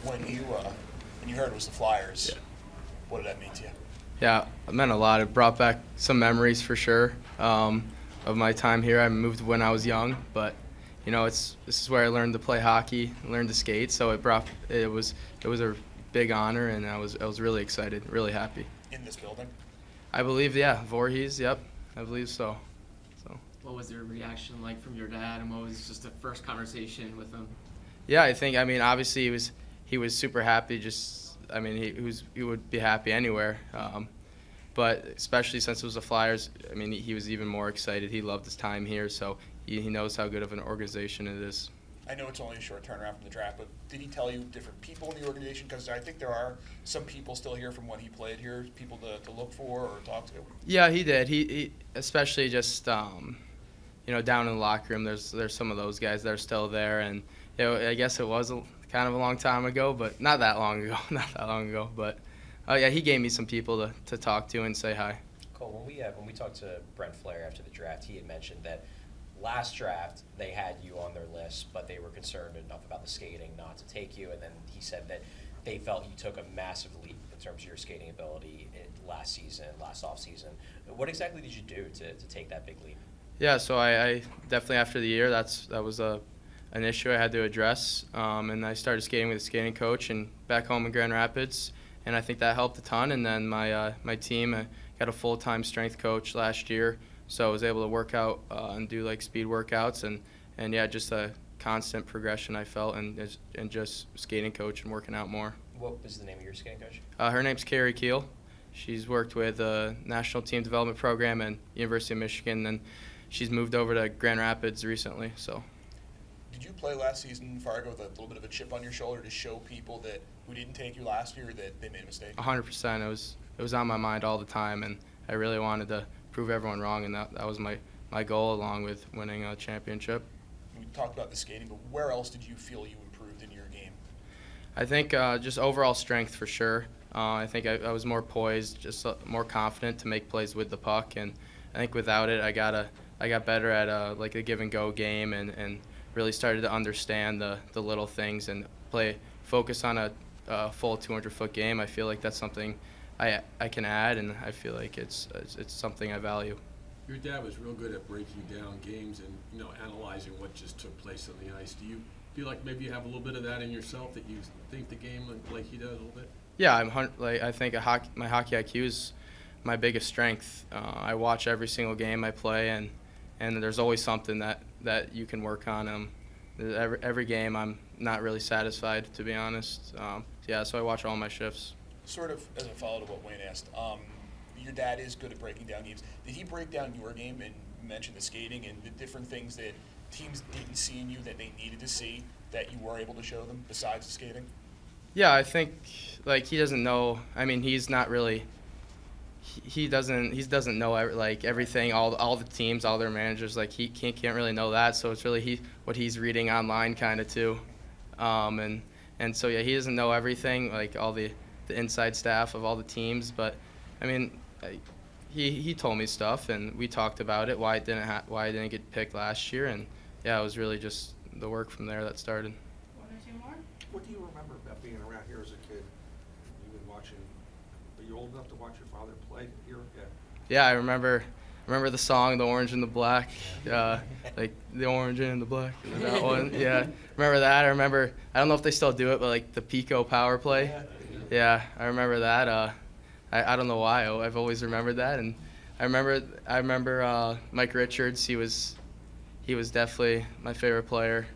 When you heard it was the Flyers, Yeah. what did that mean to you? Yeah, it meant a lot. It brought back some memories for sure of my time here. I moved when I was young, but this is where I learned to play hockey, learned to skate. So it was a big honor, and I was really excited, really happy. In this building? I believe, yeah, Voorhees. Yep, I believe so. So. What was your reaction like from your dad, and what was just the first conversation with him? Yeah, I mean, obviously he was super happy. He would be happy anywhere. But especially since it was the Flyers, I mean, he was even more excited. He loved his time here, so he knows how good of an organization it is. I know it's only a short turnaround from the draft, but did he tell you different people in the organization? Because I think there are some people still here from when he played here, people to look for or talk to. Yeah, he did. He especially just down in the locker room. There's some of those guys that are still there, and I guess it was kind of a long time ago, but not that long ago. Not that long ago, but yeah, he gave me some people to talk to and say hi. Cole, when we talked to Brent Flair after the draft, he had mentioned that last draft they had you on their list, but they were concerned enough about the skating not to take you. And then he said that they felt you took a massive leap in terms of your skating ability last offseason. What exactly did you do to take that big leap? Yeah, so I definitely after the year that was an issue I had to address, and I started skating with a skating coach and back home in Grand Rapids, and I think that helped a ton. And then my team got a full-time strength coach last year, so I was able to work out and do like speed workouts and yeah, just a constant progression I felt and just skating coach and working out more. What was the name of your skating coach? Her name's Carrie Keel. She's worked with the National Team Development Program and University of Michigan, and she's moved over to Grand Rapids recently. So. Did you play last season in Fargo with a little bit of a chip on your shoulder to show people who didn't take you last year that they made a mistake? 100%. It was on my mind all the time, and I really wanted to prove everyone wrong, and that was my goal along with winning a championship. We talked about the skating, but where else did you feel you improved in your game? I think just overall strength for sure. I think I was more poised, just more confident to make plays with the puck, and I think without it, I got better at like a give and go game, and really started to understand the little things and focus on a full 200-foot game. I feel like that's something I can add, and I feel like it's something I value. Your dad was real good at breaking down games and analyzing what just took place on the ice. Do you feel like maybe you have a little bit of that in yourself, that you think the game like he does a little bit? Yeah, I think my hockey IQ is my biggest strength. I watch every single game I play, and there's always something that you can work on. Every game I'm not really satisfied, to be honest. Yeah, so I watch all my shifts. Sort of as a follow to what Wayne asked, your dad is good at breaking down games. Did he break down your game and mention the skating and the different things that teams didn't see in you that they needed to see that you were able to show them besides the skating? Yeah, I think he doesn't know. I mean, he's not really. He doesn't know everything, all the teams, all their managers. Like he can't really know that. So it's really what he's reading online kind of too, and so yeah, he doesn't know everything, like all the inside staff of all the teams. But I mean, he told me stuff, and we talked about it, why it didn't get picked last year, and yeah, it was really just the work from there that started. One or two more? What do you remember about being around here as a kid? You were watching. Are you old enough to watch your father play here? Yeah. Yeah, I remember the song "The Orange and the Black," like the orange and the black. That one. Yeah, remember that. I don't know if they still do it, but like the Pico power play. Yeah, I remember that. I don't know why. I've always remembered that, and I remember Mike Richards. He was definitely my favorite player.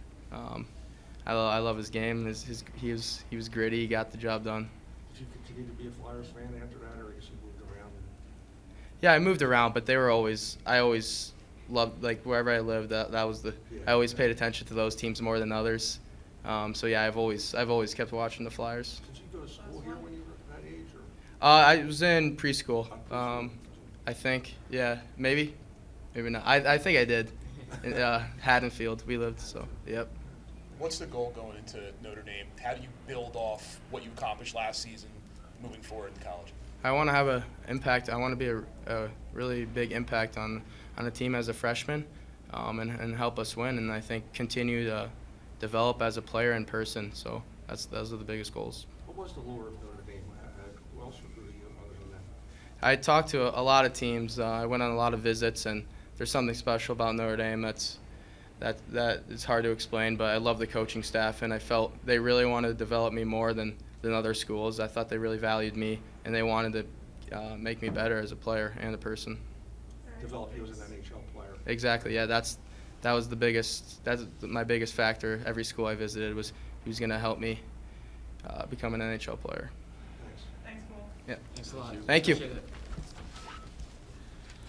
I love his game. He was gritty. He got the job done. Did you continue to be a Flyers fan after that, or I guess you moved around? Yeah, I moved around, but I always loved, like, wherever I lived. That was I always paid attention to those teams more than others. So yeah, I've always kept watching the Flyers. Did you go to school here when you were that age, or? I was in preschool. I think, yeah, maybe not. I think I did. In Haddonfield, we lived. So yep. What's the goal going into Notre Dame? How do you build off what you accomplished last season moving forward in college? I want to have an impact. I want to be a really big impact on the team as a freshman, and help us win. And I think continue to develop as a player in person. So Those are the biggest goals. What was the lure of Notre Dame? Who else recruited you other than that? I talked to a lot of teams. I went on a lot of visits, and there's something special about Notre Dame that it's hard to explain. But I love the coaching staff, and I felt they really wanted to develop me more than other schools. I thought they really valued me, and they wanted to make me better as a player and a person. Develop you as an NHL player. Exactly. Yeah, that's my biggest factor. Every school I visited was who's going to help me become an NHL player. Thanks. Thanks, Cole. Yeah. Thanks a lot. Thank you. Appreciate it.